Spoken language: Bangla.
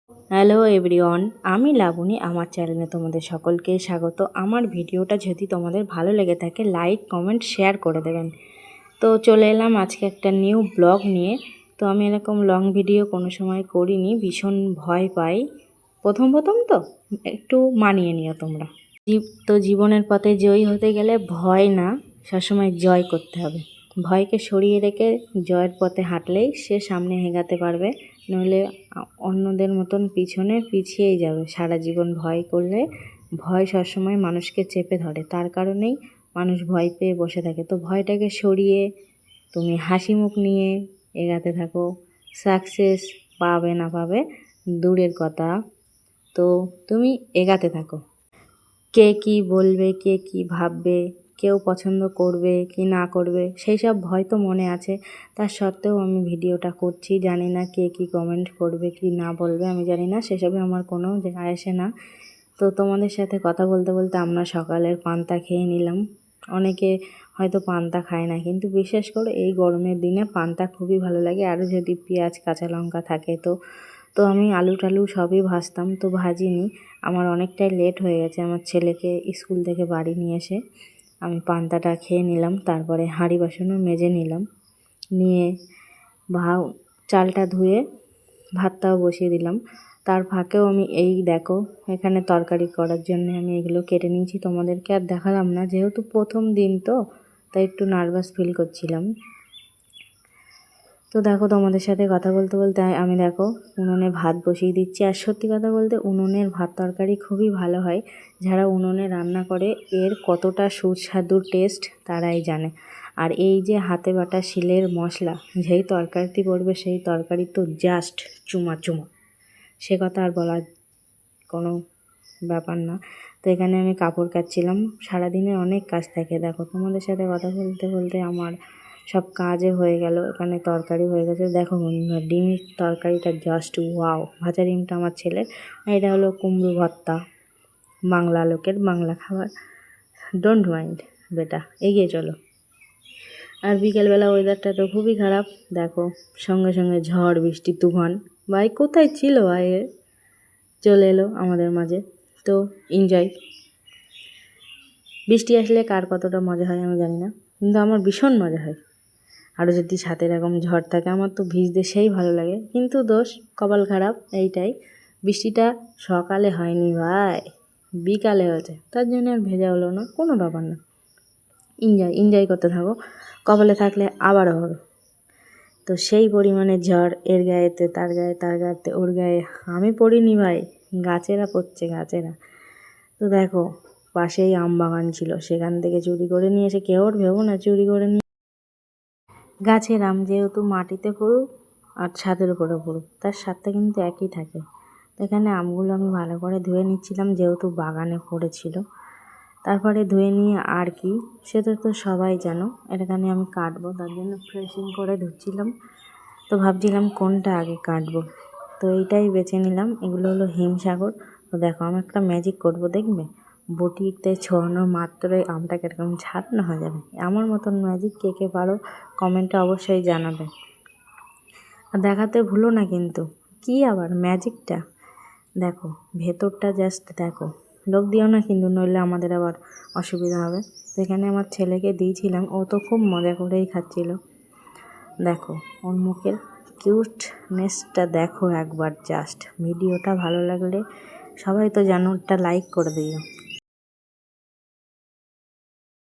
হ্যালো এভরিওয়ান, আমি লাবণী। আমার চ্যানেলে তোমাদের সকলকে স্বাগত। আমার ভিডিওটা যদি তোমাদের ভালো লেগে থাকে লাইক কমেন্ট শেয়ার করে দেবেন। তো চলে এলাম আজকে একটা নিউ ব্লগ নিয়ে। তো আমি এরকম লং ভিডিও কোনো সময় করিনি, ভীষণ ভয় পাই। প্রথম তো একটু মানিয়ে নিও তোমরা। তো জীবনের পথে জয়ী হতে গেলে ভয় না, সবসময় জয় করতে হবে। ভয়কে সরিয়ে রেখে জয়ের পথে হাঁটলেই সে সামনে এগাতে পারবে, নইলে অন্যদের মতন পিছিয়েই যাবে। সারা জীবন ভয় করলে ভয় সবসময় মানুষকে চেপে ধরে, তার কারণেই মানুষ ভয় পেয়ে বসে থাকে। তো ভয়টাকে সরিয়ে তুমি হাসি মুখ নিয়ে এগাতে থাকো। সাকসেস পাবে না পাবে দূরের কথা, তো তুমি এগাতে থাকো। কে কী বলবে, কে কী ভাববে, কেউ পছন্দ করবে কি না করবে, সেই সব ভয় তো মনে আছে। তার সত্ত্বেও আমি ভিডিওটা করছি। জানি না কে কী কমেন্ট করবে কি না বলবে, আমি জানি না, সেসবে আমার কোনো যায় আসে না। তো তোমাদের সাথে কথা বলতে বলতে আমরা সকালের পান্তা খেয়ে নিলাম। অনেকে হয়তো পান্তা খায় না, কিন্তু বিশেষ করে এই গরমের দিনে পান্তা খুবই ভালো লাগে। আরও যদি পেঁয়াজ কাঁচা লঙ্কা থাকে তো আমি আলু টালু সবই ভাজতাম, তো ভাজিনি। আমার অনেকটাই লেট হয়ে গেছে আমার ছেলেকে স্কুল থেকে বাড়ি নিয়ে এসে। আমি পান্তাটা খেয়ে নিলাম, তারপরে হাঁড়ি বাসনও মেজে নিলাম। নিয়ে চালটা ধুয়ে ভাতটাও বসিয়ে দিলাম। তার ফাঁকেও আমি এই দেখো এখানে তরকারি করার জন্য আমি এগুলো কেটে নিয়েছি। তোমাদেরকে আর দেখালাম না, যেহেতু প্রথম দিন তো তাই একটু নার্ভাস ফিল করছিলাম। তো দেখো তোমাদের সাথে কথা বলতে বলতে আমি দেখো উনুনে ভাত বসিয়ে দিচ্ছি। আর সত্যি কথা বলতে উনুনের ভাত তরকারি খুবই ভালো হয়। যারা উনুনে রান্না করে এর কতটা সুস্বাদু টেস্ট তারাই জানে। আর এই যে হাতে বাটা শিলের মশলা, যেই তরকারিতে পড়বে সেই তরকারি তো জাস্ট চুমা চুমা, সে কথা আর বলার কোনো ব্যাপার না। তো এখানে আমি কাপড় কাচ্ছিলাম। সারাদিনে অনেক কাজ থাকে। দেখো তোমাদের সাথে কথা বলতে বলতে আমার সব কাজে হয়ে গেল। এখানে তরকারি হয়ে গেছে। দেখো বন্ধুরা, ডিমের তরকারিটা জাস্ট ওয়াও। ভাজা ডিমটা আমার ছেলের, আর এটা হলো কুমড়ো ভর্তা, বাংলা লোকের বাংলা খাবার। ডোন্ট মাইন্ড বেটা, এগিয়ে চলো। আর বিকেলবেলা ওয়েদারটা তো খুবই খারাপ। দেখো সঙ্গে সঙ্গে ঝড় বৃষ্টি তুফান। ভাই কোথায় ছিল ভাই, চলে এলো আমাদের মাঝে। তো এনজয়। বৃষ্টি আসলে কার কতটা মজা হয় আমি জানি না, কিন্তু আমার ভীষণ মজা হয়। আরও যদি সাথে এরকম ঝড় থাকে, আমার তো ভিজতে সেই ভালো লাগে। কিন্তু দোষ কপাল খারাপ এইটাই, বৃষ্টিটা সকালে হয়নি ভাই, বিকালে হয়েছে, তার জন্য আর ভেজা হলো না। কোনো ব্যাপার না, এনজয় করতে থাকো। কপালে থাকলে আবারও হবে। তো সেই পরিমাণে ঝড়, এর গায়েতে তার গায়ে, তার গায়েতে ওর গায়ে, আমি পড়িনি ভাই, গাছেরা পড়ছে গাছেরা। তো দেখো পাশেই আম বাগান ছিল, সেখান থেকে চুরি করে নিয়ে এসে, কেউ ভেবো না চুরি করে নিয়ে, গাছের আম যেহেতু মাটিতে পড়ুক আর ছাদের উপরে পড়ুক, তার স্বাদটা কিন্তু একই থাকে। তো এখানে আমগুলো আমি ভালো করে ধুয়ে নিচ্ছিলাম, যেহেতু বাগানে পড়েছিল। তারপরে ধুয়ে নিয়ে আর কি, সেটা তো সবাই জানো, এখানে আমি কাটবো, তার জন্য ফ্রেশিং করে ধুচ্ছিলাম। তো ভাবছিলাম কোনটা আগে কাটবো, তো এইটাই বেছে নিলাম। এগুলো হলো হিমসাগর। তো দেখো আমি একটা ম্যাজিক করব, দেখবে বটিতে ছোঁয়ানো মাত্রই আমটা কীরকম ছাড়ানো হয়ে যাবে। আমার মতন ম্যাজিক কে কে পারো কমেন্টে অবশ্যই জানাবে। আর দেখাতে ভুলো না কিন্তু। কি আবার ম্যাজিকটা দেখো, ভেতরটা জাস্ট দেখো, লোক দিও না কিন্তু, নইলে আমাদের আবার অসুবিধা হবে। তো এখানে আমার ছেলেকে দিয়েছিলাম, ও তো খুব মজা করেই খাচ্ছিল। দেখো ওর মুখের কিউটনেসটা দেখো একবার জাস্ট। ভিডিওটা ভালো লাগলে সবাই তো জানো, ওটা লাইক করে দিও।